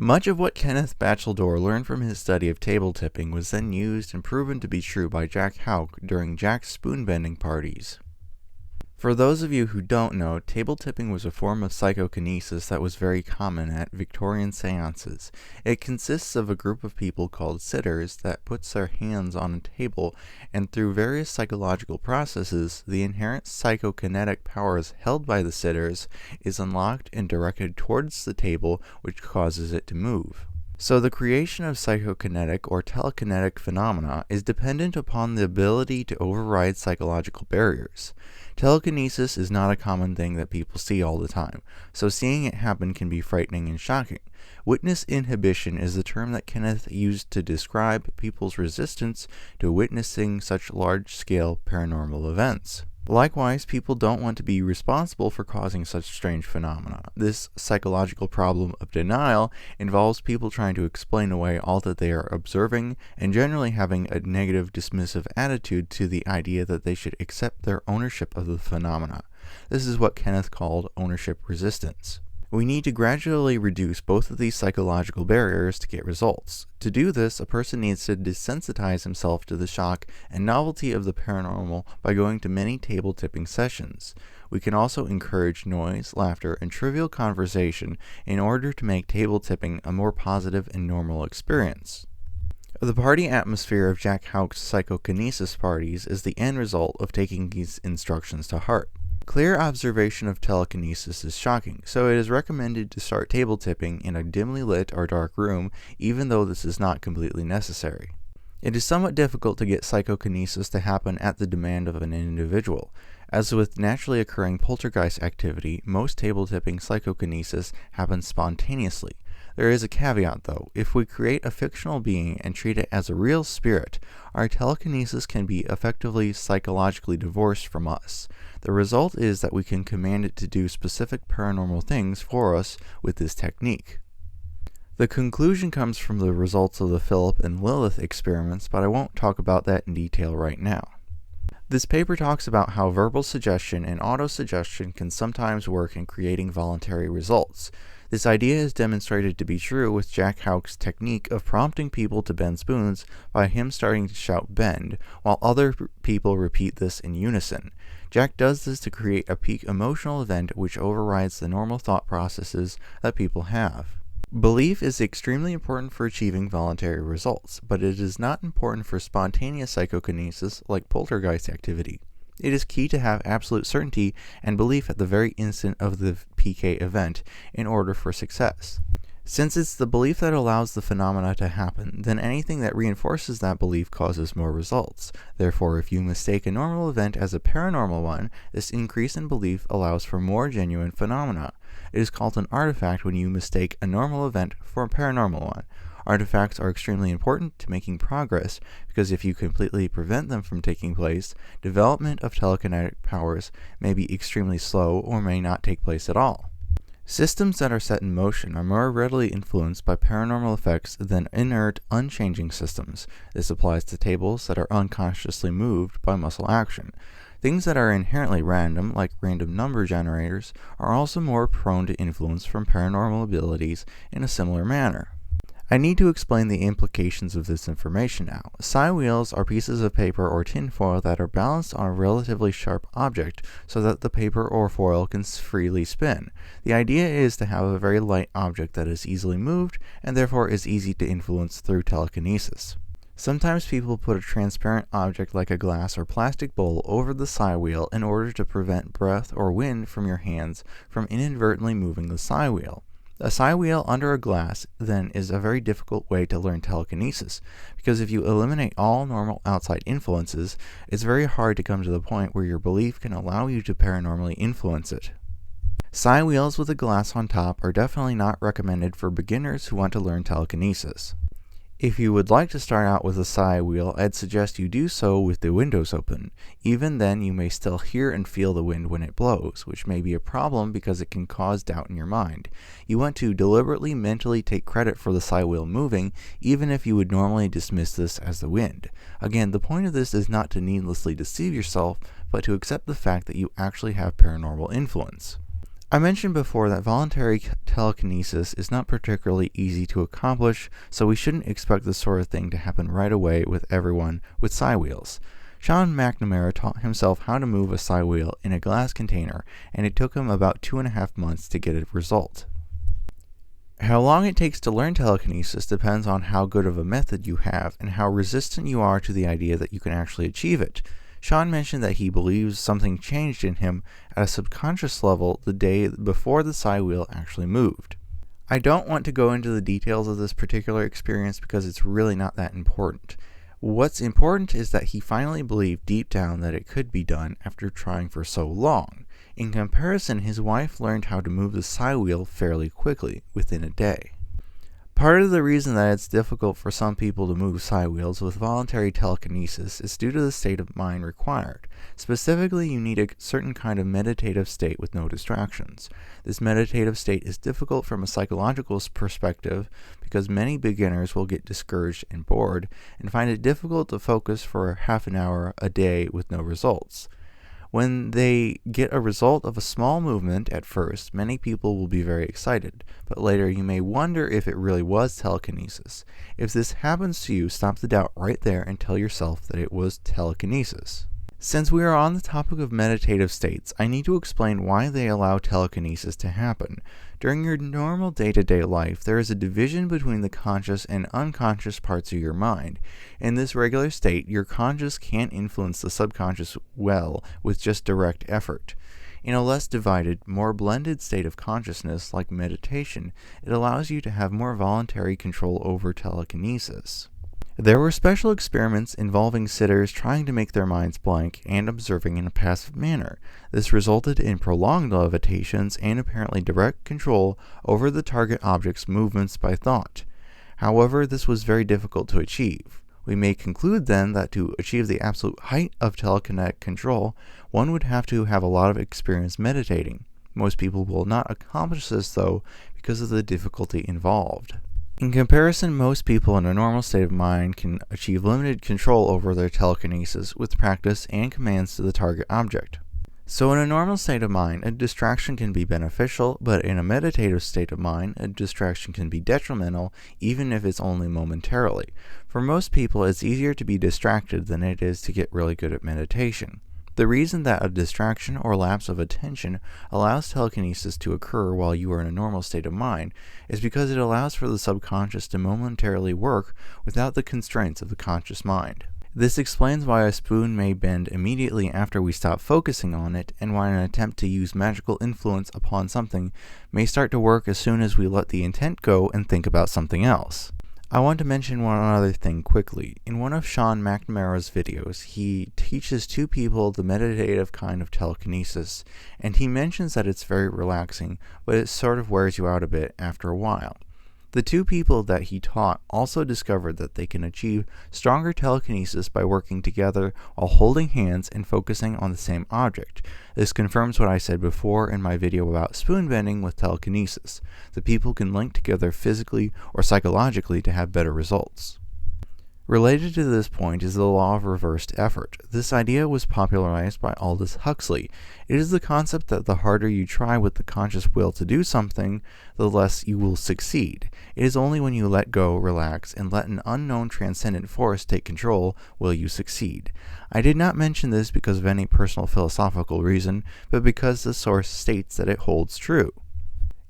Much of what Kenneth Batcheldor learned from his study of table tipping was then used and proven to be true by Jack Houck during Jack's spoon-bending parties. For those of you who don't know, table tipping was a form of psychokinesis that was very common at Victorian seances. It consists of a group of people called sitters that puts their hands on a table, and through various psychological processes, the inherent psychokinetic powers held by the sitters is unlocked and directed towards the table, which causes it to move. So the creation of psychokinetic or telekinetic phenomena is dependent upon the ability to override psychological barriers. Telekinesis is not a common thing that people see all the time, so seeing it happen can be frightening and shocking. Witness inhibition is the term that Kenneth used to describe people's resistance to witnessing such large-scale paranormal events. Likewise, people don't want to be responsible for causing such strange phenomena. This psychological problem of denial involves people trying to explain away all that they are observing and generally having a negative, dismissive attitude to the idea that they should accept their ownership of the phenomena. This is what Kenneth called ownership resistance. We need to gradually reduce both of these psychological barriers to get results. To do this, a person needs to desensitize himself to the shock and novelty of the paranormal by going to many table tipping sessions. We can also encourage noise, laughter, and trivial conversation in order to make table tipping a more positive and normal experience. The party atmosphere of Jack Houck's psychokinesis parties is the end result of taking these instructions to heart. Clear observation of telekinesis is shocking, so it is recommended to start table tipping in a dimly lit or dark room, even though this is not completely necessary. It is somewhat difficult to get psychokinesis to happen at the demand of an individual. As with naturally occurring poltergeist activity, most table tipping psychokinesis happens spontaneously. There is a caveat though. If we create a fictional being and treat it as a real spirit, our telekinesis can be effectively psychologically divorced from us. The result is that we can command it to do specific paranormal things for us with this technique. The conclusion comes from the results of the Philip and Lilith experiments, but I won't talk about that in detail right now. This paper talks about how verbal suggestion and autosuggestion can sometimes work in creating voluntary results. This idea is demonstrated to be true with Jack Houck's technique of prompting people to bend spoons by him starting to shout "bend," while other people repeat this in unison. Jack does this to create a peak emotional event which overrides the normal thought processes that people have. Belief is extremely important for achieving voluntary results, but it is not important for spontaneous psychokinesis like poltergeist activity. It is key to have absolute certainty and belief at the very instant of the PK event in order for success. Since it's the belief that allows the phenomena to happen, then anything that reinforces that belief causes more results. Therefore, if you mistake a normal event as a paranormal one, this increase in belief allows for more genuine phenomena. It is called an artifact when you mistake a normal event for a paranormal one. Artifacts are extremely important to making progress because if you completely prevent them from taking place, development of telekinetic powers may be extremely slow or may not take place at all. Systems that are set in motion are more readily influenced by paranormal effects than inert, unchanging systems. This applies to tables that are unconsciously moved by muscle action. Things that are inherently random, like random number generators, are also more prone to influence from paranormal abilities in a similar manner. I need to explain the implications of this information now. Psi wheels are pieces of paper or tin foil that are balanced on a relatively sharp object so that the paper or foil can freely spin. The idea is to have a very light object that is easily moved and therefore is easy to influence through telekinesis. Sometimes people put a transparent object like a glass or plastic bowl over the psi wheel in order to prevent breath or wind from your hands from inadvertently moving the psi wheel. A psi wheel under a glass, then, is a very difficult way to learn telekinesis, because if you eliminate all normal outside influences, it's very hard to come to the point where your belief can allow you to paranormally influence it. Psi wheels with a glass on top are definitely not recommended for beginners who want to learn telekinesis. If you would like to start out with a psi wheel, I'd suggest you do so with the windows open. Even then, you may still hear and feel the wind when it blows, which may be a problem because it can cause doubt in your mind. You want to deliberately mentally take credit for the psi wheel moving, even if you would normally dismiss this as the wind. Again, the point of this is not to needlessly deceive yourself, but to accept the fact that you actually have paranormal influence. I mentioned before that voluntary telekinesis is not particularly easy to accomplish, so we shouldn't expect this sort of thing to happen right away with everyone with psi wheels. Sean McNamara taught himself how to move a psi wheel in a glass container, and it took him about 2.5 months to get a result. How long it takes to learn telekinesis depends on how good of a method you have and how resistant you are to the idea that you can actually achieve it. Sean mentioned that he believes something changed in him at a subconscious level the day before the psi wheel actually moved. I don't want to go into the details of this particular experience because it's really not that important. What's important is that he finally believed deep down that it could be done after trying for so long. In comparison, his wife learned how to move the psi wheel fairly quickly, within a day. Part of the reason that it's difficult for some people to move psi wheels with voluntary telekinesis is due to the state of mind required. Specifically, you need a certain kind of meditative state with no distractions. This meditative state is difficult from a psychological perspective because many beginners will get discouraged and bored and find it difficult to focus for half an hour a day with no results. When they get a result of a small movement at first, many people will be very excited, but later you may wonder if it really was telekinesis. If this happens to you, stop the doubt right there and tell yourself that it was telekinesis. Since we are on the topic of meditative states, I need to explain why they allow telekinesis to happen. During your normal day-to-day life, there is a division between the conscious and unconscious parts of your mind. In this regular state, your conscious can't influence the subconscious well with just direct effort. In a less divided, more blended state of consciousness, like meditation, it allows you to have more voluntary control over telekinesis. There were special experiments involving sitters trying to make their minds blank and observing in a passive manner. This resulted in prolonged levitations and apparently direct control over the target object's movements by thought. However, this was very difficult to achieve. We may conclude then that to achieve the absolute height of telekinetic control, one would have to have a lot of experience meditating. Most people will not accomplish this, though, because of the difficulty involved. In comparison, most people in a normal state of mind can achieve limited control over their telekinesis with practice and commands to the target object. So in a normal state of mind, a distraction can be beneficial, but in a meditative state of mind, a distraction can be detrimental, even if it's only momentarily. For most people, it's easier to be distracted than it is to get really good at meditation. The reason that a distraction or lapse of attention allows telekinesis to occur while you are in a normal state of mind is because it allows for the subconscious to momentarily work without the constraints of the conscious mind. This explains why a spoon may bend immediately after we stop focusing on it, and why an attempt to use magical influence upon something may start to work as soon as we let the intent go and think about something else. I want to mention one other thing quickly. In one of Sean McNamara's videos, he teaches two people the meditative kind of telekinesis, and he mentions that it's very relaxing, but it sort of wears you out a bit after a while. The two people that he taught also discovered that they can achieve stronger telekinesis by working together while holding hands and focusing on the same object. This confirms what I said before in my video about spoon bending with telekinesis. The people can link together physically or psychologically to have better results. Related to this point is the law of reversed effort. This idea was popularized by Aldous Huxley. It is the concept that the harder you try with the conscious will to do something, the less you will succeed. It is only when you let go, relax, and let an unknown transcendent force take control will you succeed. I did not mention this because of any personal philosophical reason, but because the source states that it holds true.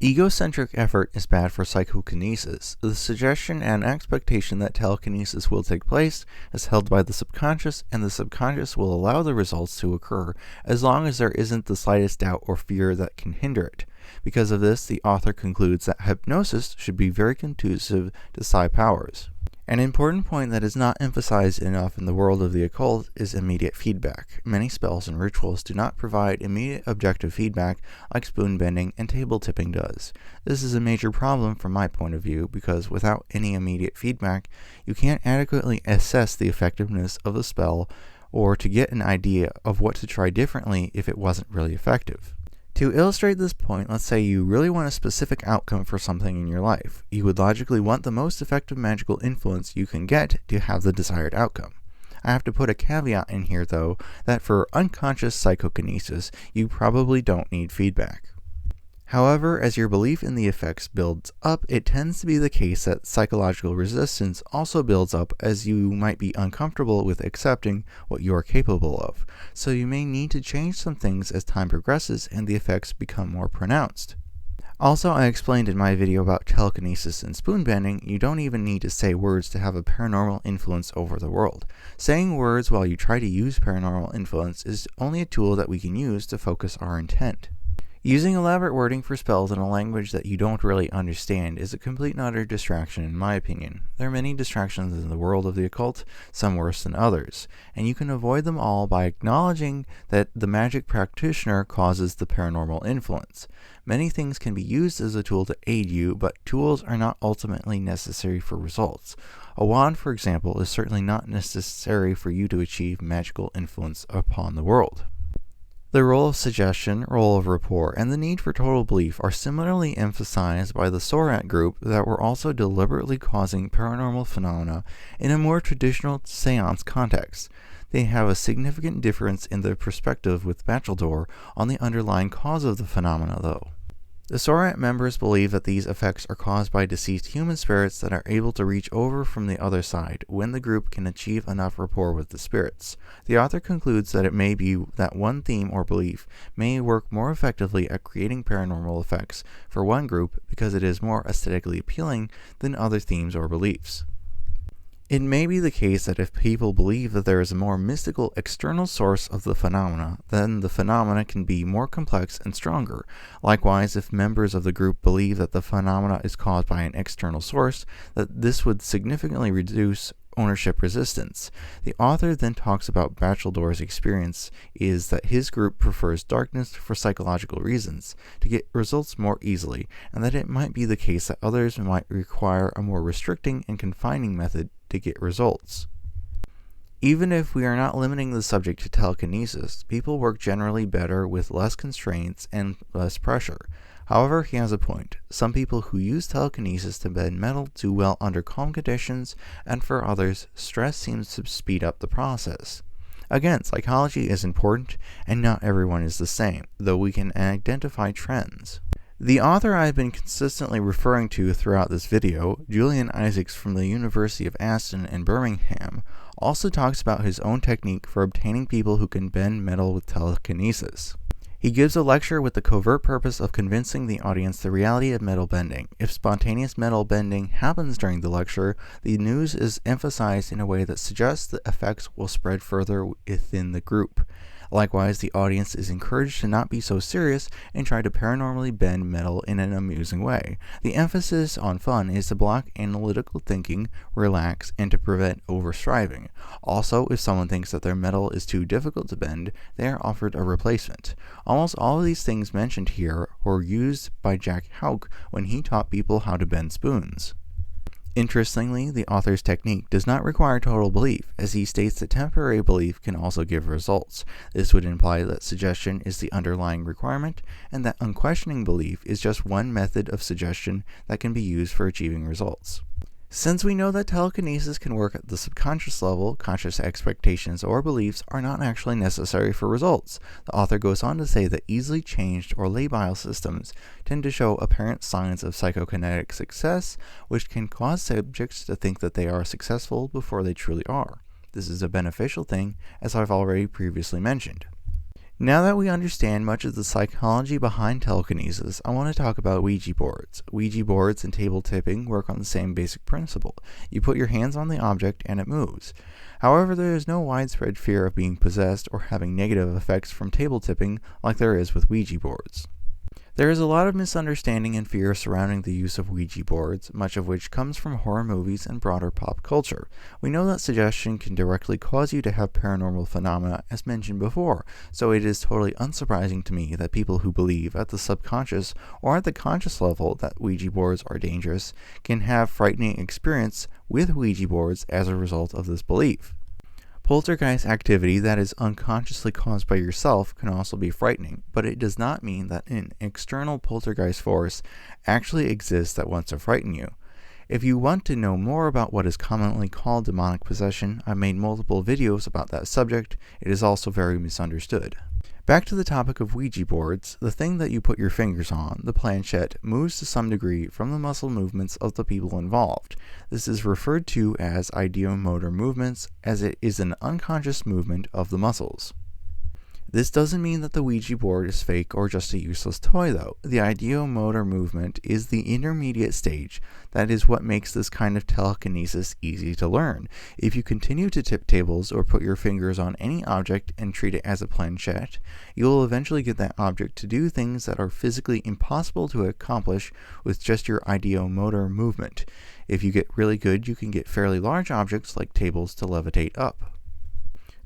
Egocentric effort is bad for psychokinesis. The suggestion and expectation that telekinesis will take place is held by the subconscious, and the subconscious will allow the results to occur as long as there isn't the slightest doubt or fear that can hinder it. Because of this, the author concludes that hypnosis should be very conducive to psi powers. An important point that is not emphasized enough in the world of the occult is immediate feedback. Many spells and rituals do not provide immediate objective feedback like spoon bending and table tipping does. This is a major problem from my point of view because without any immediate feedback, you can't adequately assess the effectiveness of a spell or to get an idea of what to try differently if it wasn't really effective. To illustrate this point, let's say you really want a specific outcome for something in your life. You would logically want the most effective magical influence you can get to have the desired outcome. I have to put a caveat in here, though, that for unconscious psychokinesis, you probably don't need feedback. However, as your belief in the effects builds up, it tends to be the case that psychological resistance also builds up, as you might be uncomfortable with accepting what you are capable of. So you may need to change some things as time progresses and the effects become more pronounced. Also, I explained in my video about telekinesis and spoon bending, you don't even need to say words to have a paranormal influence over the world. Saying words while you try to use paranormal influence is only a tool that we can use to focus our intent. Using elaborate wording for spells in a language that you don't really understand is a complete and utter distraction in my opinion. There are many distractions in the world of the occult, some worse than others, and you can avoid them all by acknowledging that the magic practitioner causes the paranormal influence. Many things can be used as a tool to aid you, but tools are not ultimately necessary for results. A wand, for example, is certainly not necessary for you to achieve magical influence upon the world. The role of suggestion, role of rapport, and the need for total belief are similarly emphasized by the Sorat group that were also deliberately causing paranormal phenomena in a more traditional seance context. They have a significant difference in their perspective with Bacheldor on the underlying cause of the phenomena, though. The Sorat members believe that these effects are caused by deceased human spirits that are able to reach over from the other side when the group can achieve enough rapport with the spirits. The author concludes that it may be that one theme or belief may work more effectively at creating paranormal effects for one group because it is more aesthetically appealing than other themes or beliefs. It may be the case that if people believe that there is a more mystical external source of the phenomena, then the phenomena can be more complex and stronger. Likewise, if members of the group believe that the phenomena is caused by an external source, that this would significantly reduce ownership resistance. The author then talks about Bacheldor's experience is that his group prefers darkness for psychological reasons, to get results more easily, and that it might be the case that others might require a more restricting and confining method to get results. Even if we are not limiting the subject to telekinesis, people work generally better with less constraints and less pressure. However, he has a point. Some people who use telekinesis to bend metal do well under calm conditions, and for others, stress seems to speed up the process. Again, psychology is important, and not everyone is the same, though we can identify trends. The author I have been consistently referring to throughout this video, Julian Isaacs from the University of Aston in Birmingham, also talks about his own technique for obtaining people who can bend metal with telekinesis. He gives a lecture with the covert purpose of convincing the audience the reality of metal bending. If spontaneous metal bending happens during the lecture, the news is emphasized in a way that suggests the effects will spread further within the group. Likewise, the audience is encouraged to not be so serious and try to paranormally bend metal in an amusing way. The emphasis on fun is to block analytical thinking, relax, and to prevent over-striving. Also, if someone thinks that their metal is too difficult to bend, they are offered a replacement. Almost all of these things mentioned here were used by Jack Houck when he taught people how to bend spoons. Interestingly, the author's technique does not require total belief, as he states that temporary belief can also give results. This would imply that suggestion is the underlying requirement, and that unquestioning belief is just one method of suggestion that can be used for achieving results. Since we know that telekinesis can work at the subconscious level, conscious expectations or beliefs are not actually necessary for results. The author goes on to say that easily changed or labile systems tend to show apparent signs of psychokinetic success, which can cause subjects to think that they are successful before they truly are. This is a beneficial thing, as I've already previously mentioned. Now that we understand much of the psychology behind telekinesis, I want to talk about Ouija boards. Ouija boards and table tipping work on the same basic principle. You put your hands on the object and it moves. However, there is no widespread fear of being possessed or having negative effects from table tipping like there is with Ouija boards. There is a lot of misunderstanding and fear surrounding the use of Ouija boards, much of which comes from horror movies and broader pop culture. We know that suggestion can directly cause you to have paranormal phenomena, as mentioned before, so it is totally unsurprising to me that people who believe at the subconscious or at the conscious level that Ouija boards are dangerous can have frightening experience with Ouija boards as a result of this belief. Poltergeist activity that is unconsciously caused by yourself can also be frightening, but it does not mean that an external poltergeist force actually exists that wants to frighten you. If you want to know more about what is commonly called demonic possession, I've made multiple videos about that subject. It is also very misunderstood. Back to the topic of Ouija boards, the thing that you put your fingers on, the planchette, moves to some degree from the muscle movements of the people involved. This is referred to as ideomotor movements, as it is an unconscious movement of the muscles. This doesn't mean that the Ouija board is fake or just a useless toy, though. The ideomotor movement is the intermediate stage. That is what makes this kind of telekinesis easy to learn. If you continue to tip tables or put your fingers on any object and treat it as a planchette, you will eventually get that object to do things that are physically impossible to accomplish with just your ideomotor movement. If you get really good, you can get fairly large objects like tables to levitate up.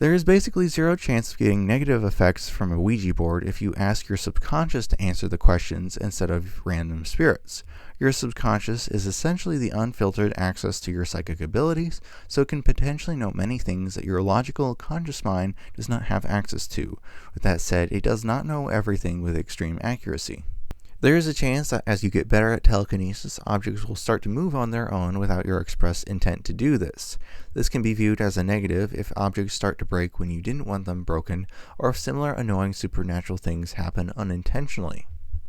There is basically zero chance of getting negative effects from a Ouija board if you ask your subconscious to answer the questions instead of random spirits. Your subconscious is essentially the unfiltered access to your psychic abilities, so it can potentially know many things that your logical, conscious mind does not have access to. With that said, it does not know everything with extreme accuracy. There is a chance that as you get better at telekinesis, objects will start to move on their own without your express intent to do this. This can be viewed as a negative if objects start to break when you didn't want them broken, or if similar annoying supernatural things happen unintentionally.